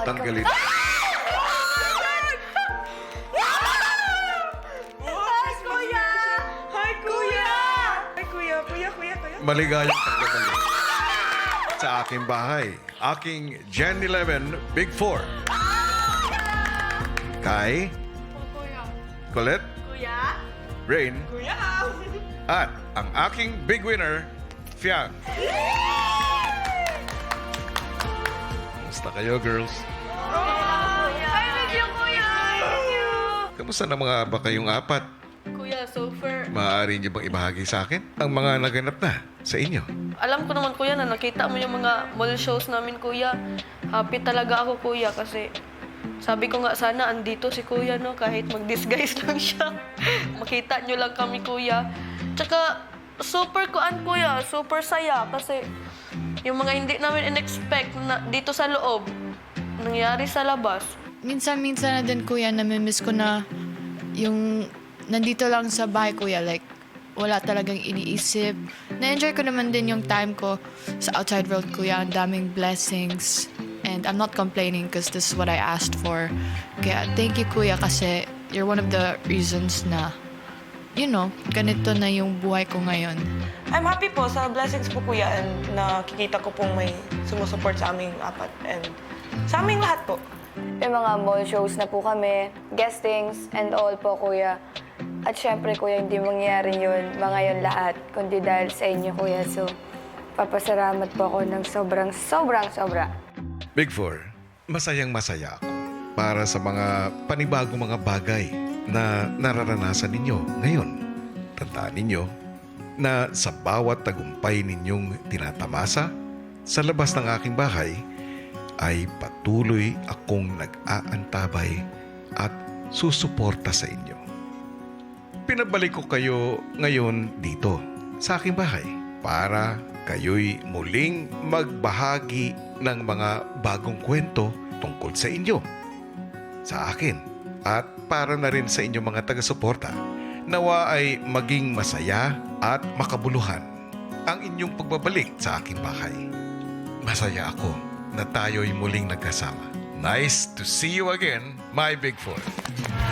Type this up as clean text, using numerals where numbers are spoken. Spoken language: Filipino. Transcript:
Tanggalin. Hi, Kuya! Hi, Kuya! Hi, Kuya! Kuya! Maligayang pagbabalik sa aking bahay. Aking Gen 11 Big 4. Kai, Kuya! Colette, Kuya! Rain, Kuya! at ang aking big winner, Fiang. Kamusta kayo, girls? I miss you, Kuya! I miss you! Kamusta na mga ba kayong apat? Kuya, so far, Maaari niyo bang ibahagi sa akin ang mga naganap na sa inyo? Alam ko naman, kuya, na nakita mo yung mga mall shows namin, kuya. Happy talaga ako, kuya, kasi sabi ko nga sana andito si kuya, no? Kahit mag-disguise lang siya. Makita nyo lang kami, kuya. Tsaka, super kuya. Super saya kasi yung mga hindi namin in-expect na dito sa loob, nangyari sa labas. Minsan-minsan na din, kuya, namimiss ko na yung nandito lang sa bahay, kuya. Like, wala talagang iniisip. Na-enjoy ko naman din yung time ko sa outside world, kuya. Ang daming blessings. And I'm not complaining because this is what I asked for. Kaya thank you, kuya, kasi you're one of the reasons na, you know, ganito na yung buhay ko ngayon. I'm happy po sa blessings po, Kuya, and nakikita ko pong may sumusuport sa aming apat and sa aming lahat po. May mga mall shows na po kami, guestings, and all po, Kuya. At syempre, Kuya, hindi mangyayari yun, mga yun lahat, kundi dahil sa inyo, Kuya. So, papasalamat po ako ng sobra. Big 4, masayang-masaya ako para sa mga panibagong mga bagay na nararanasan ninyo ngayon. Tandaan ninyo na sa bawat tagumpay ninyong tinatamasa sa labas ng aking bahay ay patuloy akong nag-aantabay at susuporta sa inyo. Pinabalik ko kayo ngayon dito sa aking bahay para kayo'y muling magbahagi ng mga bagong kwento tungkol sa inyo, sa akin, at para na rin sa inyong mga taga-suporta. Nawa ay maging masaya at makabuluhan ang inyong pagbabalik sa aking bahay. Masaya ako na tayo'y muling nagkasama. Nice to see you again, my Big 4.